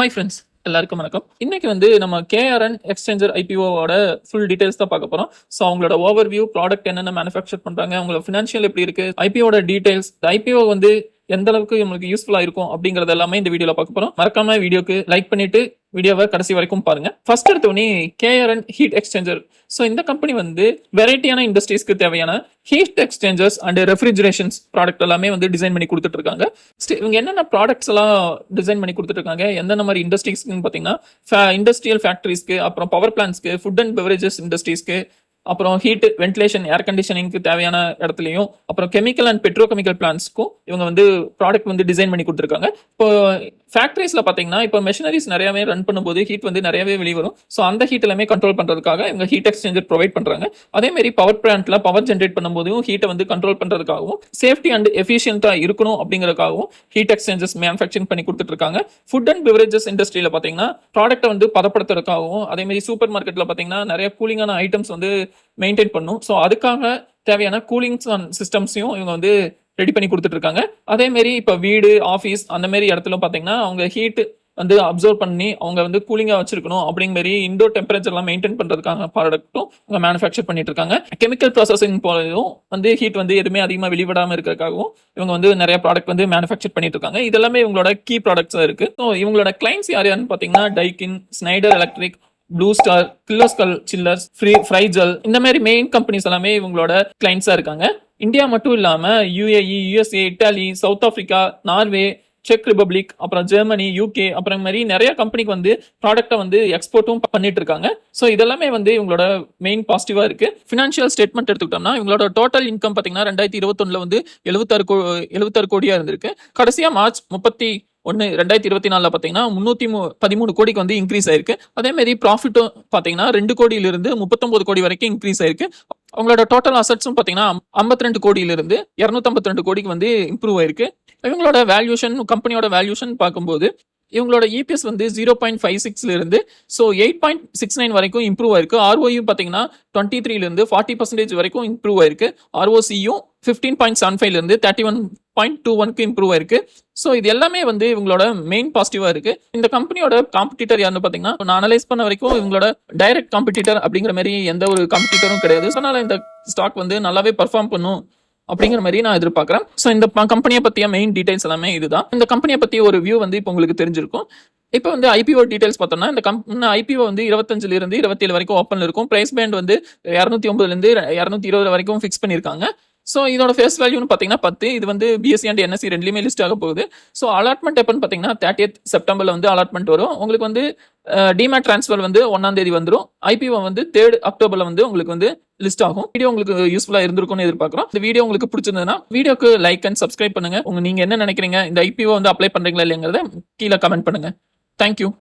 Hi friends, எல்லாருக்கும் வணக்கம். இன்னைக்கு நம்ம கேஆர்என் எக்ஸ்சேஞ்சர் ஐபிஓவோட ஃபுல் டீடைல்ஸ் தான் பார்க்க போறோம். ஸோ அவங்களோட ஓவர்வியூ, ப்ராடக்ட் என்னென்ன மேனுஃபேக்சர் பண்றாங்க, அவங்களோட ஃபினான்ஷியல் எப்படி இருக்கு, ஐபிஓட டீடைல்ஸ், ஐபிஓ எந்த அளவுக்கு உங்களுக்கு யூஸ்ஃபுல்லா இருக்கும் அப்படிங்கறது எல்லாமே இந்த வீடியோல பார்க்க போறோம். மறக்காம வீடியோக்கு லைக் பண்ணிட்டு வீடியோவை கடைசி வரைக்கும் பாருங்க. ஃபர்ஸ்ட் எடுத்தோடனே கேஆர்என் ஹீட் எக்ஸ்சேஞ்சர். ஸோ இந்த கம்பெனி வெரைட்டியான இண்டஸ்ட்ரீஸ்க்கு தேவையான ஹீட் எக்ஸ்சேஞ்சர்ஸ் அண்ட் ரெஃப்ரிஜரேஷன்ஸ் ப்ராடக்ட் எல்லாமே டிசைன் பண்ணி கொடுத்துட்டு இருக்காங்க. இவங்க என்னென்ன ப்ராடக்ட்ஸ் எல்லாம் டிசைன் பண்ணி கொடுத்துட்டு இருக்காங்க, எந்தெந்த மாதிரி இண்டஸ்ட்ரீஸ்க்கு பார்த்தீங்கன்னா இண்டஸ்ட்ரியல் ஃபேக்டரிஸ்க்கு, அப்புறம் பவர் பிளான்ஸ்க்கு, ஃபுட் அண்ட் பெவரேஜஸ் இண்டஸ்ட்ரீஸ்க்கு, அப்புறம் ஹீட், வென்டிலேஷன், ஏர் கண்டிஷனிங்க்கு தேவையான இடத்துலையும், அப்புறம் கெமிக்கல் அண்ட் பெட்ரோகெமிக்கல் பிளான்ஸ்க்கும் இவங்க ப்ராடக்ட் டிசைன் பண்ணி கொடுத்துருக்காங்க. இப்போ ஃபேக்டரிஸ்ல பாத்தீங்கன்னா இப்போ மெஷினரிஸ் நிறையவே ரன் பண்ணும்போது ஹீட் நிறையவே வெளிவரும். ஸோ அந்த ஹீட் எல்லாமே கண்ட்ரோல் பண்றதுக்காக இவங்க ஹீட் எக்ஸ்சேஞ்சர் ப்ரொவைட் பண்றாங்க. அதே மாதிரி பவர் பிளான்ட்ல பவர் ஜென்ரேட் பண்ணும்போதும் ஹீட்டை கண்ட்ரோல் பண்றதுக்காகவும் சேஃப்டி அண்ட் எஃபிஷியன்டா இருக்கணும் அப்படிங்கறதுக்காகவும் ஹீட் எக்ஸ்சேஞ்சர்ஸ் மேனுஃபேக்சரிங் பண்ணி கொடுத்துட்டு இருக்காங்க. ஃபுட் அண்ட் பெவரேஜஸ் இண்டஸ்ட்ரியில பாத்தீங்கன்னா ப்ராடக்ட்டை பதப்படுத்துறதுக்காகவும், அதே மாதிரி சூப்பர் மார்க்கெட்ல பாத்தீங்கன்னா நிறைய கூலிங்கான ஐட்டம்ஸ் மெயின்டைன் பண்ணும். ஸோ அதுக்காக தேவையான கூலிங் சிஸ்டம்ஸையும் இவங்க ரெடி பண்ணி கொடுத்துட்டு இருக்காங்க. அதே மாதிரி இப்ப வீடு, ஆஃபீஸ் அந்த மாதிரி இடத்துல பாத்தீங்கன்னா அவங்க ஹீட் அப்சர்வ் பண்ணி அவங்க கூலிங்கா வச்சிருக்கணும் அப்படிங்கிற மாதிரி இண்டோர் டெம்பரேச்சர் எல்லாம் மெயின்டைன் பண்றதுக்காக ப்ராடக்ட்டும் அவங்க மேனுஃபேக்சர் பண்ணிட்டு இருக்காங்க. கெமிக்கல் ப்ராசஸிங் போலவும் ஹீட் எதுவுமே அதிகமா வெளிவிடாம இருக்கிறதுக்காகவும் இவங்க நிறைய ப்ராடக்ட் மேனுஃபேக்சர் பண்ணிட்டு இருக்காங்க. இதெல்லாமே இவங்களோட கீ ப்ராடக்ட்ஸா இருக்கு. ஸோ இவங்களோட கிளைண்ட்ஸ் யாருன்னு பாத்தீங்கன்னா Daikin, Schneider Electric, Blue Star, Kirloskar chillers, Frigel, இந்த மாதிரி மெயின் கம்பெனிஸ் எல்லாமே இவங்களோட கிளைண்ட்ஸா இருக்காங்க. இந்தியா மட்டும் இல்லாம UAE, USA, Italy, south Africa, Norway, check republic, அப்புறம் ஜெர்மனி, யூகே, அப்புறம் மாதிரி நிறைய கம்பெனிக்கு ப்ராடக்ட்டை எக்ஸ்போர்ட்டும் பண்ணிட்டு இருக்காங்க. ஸோ இதெல்லாமே இவங்களோட மெயின் பாசிட்டிவா இருக்கு. ஃபினான்ஷியல் ஸ்டேட்மெண்ட் எடுத்துக்கிட்டோம்னா இவங்களோட டோட்டல் இன்கம் பாத்தீங்கன்னா 2021 76 கோடியா இருந்திருக்கு. கடைசியா மார்ச் 31, 2024 பாத்தீங்கன்னா 313 கோடிக்கு இன்க்ரீஸ் ஆயிருக்கு. அதே மாதிரி ப்ராஃபிட்டும் பாத்தீங்கன்னா 2 கோடியிலிருந்து 39 கோடி வரைக்கும் இன்க்ரீஸ் ஆயிருக்கு. அவங்களோட டோட்டல் அசட்ஸும் பாத்தீங்கன்னா 52 கோடியிலிருந்து 252 கோடிக்கு இம்ப்ரூவ் ஆயிருக்கு. இவங்களோட வேல்யூஷன், கம்பெனியோட வேல்யூஷன் பார்க்கும்போது இவங்களோட இபிஎஸ் 0.56 இருந்து 8.69 வரைக்கும் இம்ப்ரூவ் ஆயிருக்கு. ஆர்ஓயும் பாத்தீங்கன்னா 23 இருந்து 40% வரைக்கும் இம்ப்ரூவ் ஆயிருக்கு. ஆர்ஓசியும் 15.75 இருந்து 31.21 இம்ப்ரூவ் ஆயிருக்கு. ஸோ இது எல்லாமே இவங்களோட மெயின் பாசிட்டிவா இருக்கு. இந்த கம்பெனியோட காம்படிட்டர் யாருன்னு பாத்தீங்கன்னா நான் அனலைஸ் பண்ண வரைக்கும் இவங்களோட டைரக்ட் காம்படிட்டர் அப்படிங்கிற மாதிரி எந்த ஒரு காம்படிட்டரும் கிடையாது. அதனால இந்த ஸ்டாக் நல்லாவே பர்ஃபார்ம் பண்ணும் அப்படிங்கிற மாதிரி நான் எதிர்பார்க்கிறேன். ஸோ இந்த கம்பெனியை பத்திய மெயின் டீடைல்ஸ் எல்லாமே இதுதான். இந்த கம்பெனியை பத்தி ஒரு வியூ இப்போ உங்களுக்கு தெரிஞ்சிருக்கும். இப்போ ஐபிஓ டீடைல்ஸ் பார்த்தோம்னா இந்த ஐபிஓ 25 இருந்து 27 வரைக்கும் ஓப்பன்ல இருக்கும். பிரைஸ் பேண்ட் 209 இருந்து 220 வரைக்கும் ஃபிக்ஸ் பண்ணிருக்காங்க. ஸோ இதோட ஃபேஸ் வேல்யூன்னு பார்த்தீங்கன்னா 10. இது பிஎஸ்சி அண்ட் என்எஸ்சி ரெண்டுலையுமே லிஸ்ட் ஆக போகுது. ஸோ அலாட்மெண்ட் எப்பன்னு பார்த்தீங்கன்னா 30th செப்டம்பர்ல அலாட்மெண்ட் வரும். உங்களுக்கு டிமேட் டிரான்ஸ்ஃபர் 1ஆம் தேதி வந்துடும். ஐபிஓ 3rd அக்டோபர்ல உங்களுக்கு லிஸ்ட் ஆகும். வீடியோ உங்களுக்கு யூஸ்ஃபுல்லா இருந்திருக்கும்னு எதிர்பார்க்கிறோம். இந்த வீடியோ உங்களுக்கு பிடிச்சிருந்ததுன்னா வீடியோக்கு லைக் அண்ட் சப்ஸ்கிரைப் பண்ணுங்க. நீங்க என்ன நினைக்கிறீங்க, இந்த ஐபிஓ அப்ளை பண்றீங்களா இல்லைங்கிறத கீழே கமெண்ட் பண்ணுங்க. தேங்க்யூ.